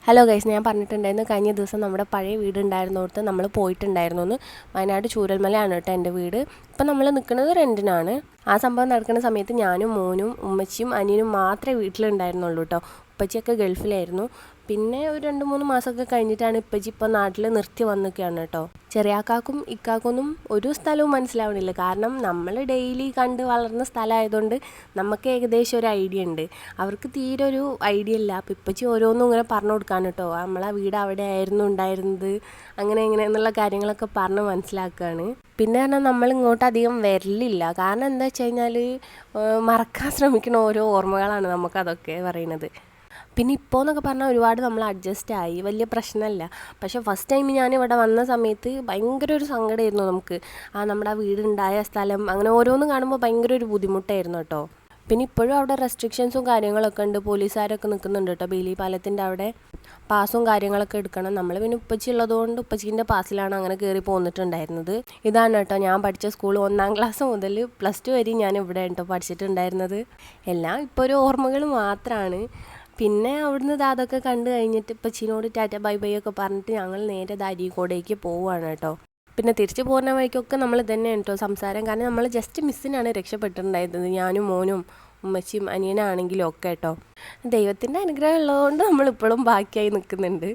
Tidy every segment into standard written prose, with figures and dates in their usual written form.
Hello guys, ഞാൻ പറഞ്ഞിട്ടുണ്ടായിരുന്നു കഴിഞ്ഞ ദിവസം നമ്മുടെ പഴയ വീടുണ്ടായിരുന്നിടത്ത് നമ്മൾ പോയിട്ടുണ്ടായിരുന്നു എന്ന്. വയനാട് ചൂരൽമലയാണ് കേട്ടോ എൻ്റെ വീട്. ഇപ്പം നമ്മൾ നിൽക്കുന്നത് റെൻറ്റിനാണ്. ആ സംഭവം നടക്കുന്ന സമയത്ത് ഞാനും മോനും ഉമ്മച്ചിയും അനിയനും മാത്രമേ വീട്ടിലുണ്ടായിരുന്നുള്ളൂ കേട്ടോ. ഉപ്പച്ചിയൊക്കെ ഗൾഫിലായിരുന്നു. പിന്നെ ഒരു 2-3 മാസമൊക്കെ കഴിഞ്ഞിട്ടാണ് ഇപ്പച്ചി ഇപ്പം നാട്ടിൽ നിർത്തി വന്നിരിക്കുകയാണ് കേട്ടോ. ചെറിയാക്കാക്കും ഇക്കാക്കൊന്നും ഒരു സ്ഥലവും മനസ്സിലാവണില്ല. കാരണം നമ്മൾ ഡെയിലി കണ്ട് വളർന്ന സ്ഥലമായതുകൊണ്ട് നമുക്ക് ഏകദേശം ഒരു ഐഡിയ ഉണ്ട്. അവർക്ക് തീരെ ഒരു ഐഡിയ ഇല്ല. അപ്പം ഇപ്പച്ചി ഓരോന്നും ഇങ്ങനെ പറഞ്ഞു കൊടുക്കാൻ കേട്ടോ. നമ്മളെ വീട് അവിടെ ആയിരുന്നു ഉണ്ടായിരുന്നത്, അങ്ങനെ എങ്ങനെ എന്നുള്ള കാര്യങ്ങളൊക്കെ പറഞ്ഞ് മനസ്സിലാക്കുകയാണ്. പിന്നെ പറഞ്ഞാൽ നമ്മൾ ഇങ്ങോട്ട് അധികം വരലില്ല. കാരണം എന്താ വെച്ച് കഴിഞ്ഞാൽ മറക്കാൻ ശ്രമിക്കുന്ന ഓരോ ഓർമ്മകളാണ് നമുക്കതൊക്കെ പറയുന്നത്. പിന്നെ ഇപ്പോൾ എന്നൊക്കെ പറഞ്ഞാൽ ഒരുപാട് നമ്മൾ അഡ്ജസ്റ്റ് ആയി, വലിയ പ്രശ്നമല്ല. പക്ഷേ ഫസ്റ്റ് ടൈം ഞാൻ ഇവിടെ വന്ന സമയത്ത് ഭയങ്കര ഒരു സങ്കടമായിരുന്നു നമുക്ക്. നമ്മുടെ വീടുണ്ടായ സ്ഥലം അങ്ങനെ ഓരോന്നും കാണുമ്പോൾ ഭയങ്കര ഒരു ബുദ്ധിമുട്ടായിരുന്നു കേട്ടോ. പിന്നെ ഇപ്പോഴും അവിടെ റെസ്ട്രിക്ഷൻസും കാര്യങ്ങളൊക്കെ ഉണ്ട്. പോലീസുകാരൊക്കെ നിൽക്കുന്നുണ്ട് കേട്ടോ. ബീലി പാലത്തിൻ്റെ അവിടെ പാസും കാര്യങ്ങളൊക്കെ എടുക്കണം. നമ്മൾ പിന്നെ ഉപ്പച്ചി ഉള്ളതുകൊണ്ട് ഉപ്പച്ചീൻ്റെ പാസിലാണ് അങ്ങനെ കയറി പോന്നിട്ടുണ്ടായിരുന്നത്. ഇതാണ് കേട്ടോ ഞാൻ പഠിച്ച സ്കൂൾ. 1ാം ക്ലാസ് മുതൽ +2 വരെ ഞാൻ ഇവിടെ കേട്ടോ പഠിച്ചിട്ടുണ്ടായിരുന്നത്. എല്ലാം ഇപ്പോൾ ഒരു ഓർമ്മകൾ മാത്രമാണ്. പിന്നെ അവിടുന്ന് അതൊക്കെ കണ്ടു കഴിഞ്ഞിട്ട് ഇപ്പച്ചീനോട് ടാറ്റ ബൈ ബൈ ഒക്കെ പറഞ്ഞിട്ട് ഞങ്ങൾ നേരെ അരീക്കോടേക്ക് പോവുകയാണ് കേട്ടോ. പിന്നെ തിരിച്ചു പോകുന്ന വഴിക്കൊക്കെ നമ്മൾ തന്നെയാണ് കേട്ടോ സംസാരം. കാരണം നമ്മൾ ജസ്റ്റ് മിസ്സിനാണ് രക്ഷപ്പെട്ടിട്ടുണ്ടായിരുന്നത്, ഞാനും മോനും ഉമ്മച്ചിയും അനിയനാണെങ്കിലും ഒക്കെ കേട്ടോ. ദൈവത്തിൻ്റെ അനുഗ്രഹം ഉള്ളതുകൊണ്ട് നമ്മളിപ്പോഴും ബാക്കിയായി നിൽക്കുന്നുണ്ട്.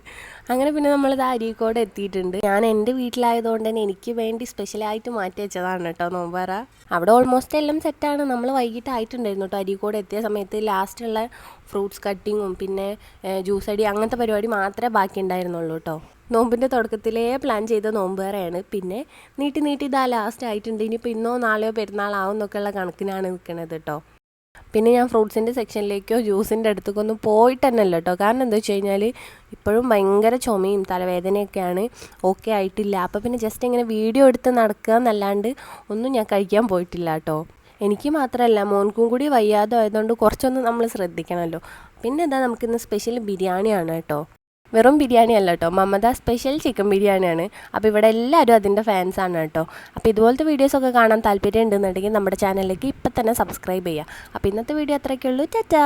അങ്ങനെ പിന്നെ നമ്മളിത് അരീക്കോട് എത്തിയിട്ടുണ്ട്. ഞാൻ എൻ്റെ വീട്ടിലായതുകൊണ്ട് തന്നെ എനിക്ക് വേണ്ടി സ്പെഷ്യലായിട്ട് മാറ്റി വെച്ചതാണ് കേട്ടോ നോമ്പറ. അവിടെ ഓൾമോസ്റ്റ് എല്ലാം സെറ്റാണ്. നമ്മൾ വൈകിട്ടായിട്ടുണ്ടായിരുന്നു കേട്ടോ അരീക്കോട് എത്തിയ സമയത്ത്. ലാസ്റ്റുള്ള ഫ്രൂട്ട്സ് കട്ടിങ്ങും പിന്നെ ജ്യൂസ് അടി അങ്ങനത്തെ പരിപാടി മാത്രമേ ബാക്കി ഉണ്ടായിരുന്നുള്ളൂ കേട്ടോ. നോമ്പിൻ്റെ തുടക്കത്തിലേ പ്ലാൻ ചെയ്ത നോമ്പേറെയാണ്. പിന്നെ നീട്ടി ഇതാ ലാസ്റ്റ് ആയിട്ടുണ്ട്. ഇനിയിപ്പോൾ ഇന്നോ നാളെയോ പെരുന്നാളാവും എന്നൊക്കെയുള്ള കണക്കിനാണ് നിൽക്കുന്നത് കേട്ടോ. പിന്നെ ഞാൻ ഫ്രൂട്ട്സിൻ്റെ സെക്ഷനിലേക്കോ ജ്യൂസിൻ്റെ അടുത്തേക്കൊന്നും പോയിട്ട് തന്നെ അല്ല കേട്ടോ. കാരണം എന്താ വെച്ച് കഴിഞ്ഞാൽ ഇപ്പോഴും ഭയങ്കര ചുമയും തലവേദനയൊക്കെയാണ്, ഓക്കെ ആയിട്ടില്ല. അപ്പോൾ പിന്നെ ജസ്റ്റ് ഇങ്ങനെ വീഡിയോ എടുത്ത് നടക്കുക എന്നല്ലാണ്ട് ഒന്നും ഞാൻ കഴിക്കാൻ പോയിട്ടില്ല കേട്ടോ. എനിക്ക് മാത്രമല്ല മോൻക്കും കൂടി വയ്യാതെ ആയതുകൊണ്ട് കുറച്ചൊന്നും നമ്മൾ ശ്രദ്ധിക്കണമല്ലോ. പിന്നെ എന്താ നമുക്കിന്ന് സ്പെഷ്യൽ ബിരിയാണിയാണ് കേട്ടോ. വെറും ബിരിയാണി അല്ല കേട്ടോ, മമത സ്പെഷ്യൽ ചിക്കൻ ബിരിയാണിയാണ്. അപ്പോൾ ഇവിടെ എല്ലാവരും അതിൻ്റെ ഫാൻസാണ് കേട്ടോ. അപ്പോൾ ഇതുപോലത്തെ വീഡിയോസൊക്കെ കാണാൻ താല്പര്യം ഉണ്ടെന്നുണ്ടെങ്കിൽ നമ്മുടെ ചാനലിലേക്ക് ഇപ്പം തന്നെ സബ്സ്ക്രൈബ് ചെയ്യുക. അപ്പോൾ ഇന്നത്തെ വീഡിയോ അത്രയൊക്കെ ഉള്ളൂ. ടാറ്റാ.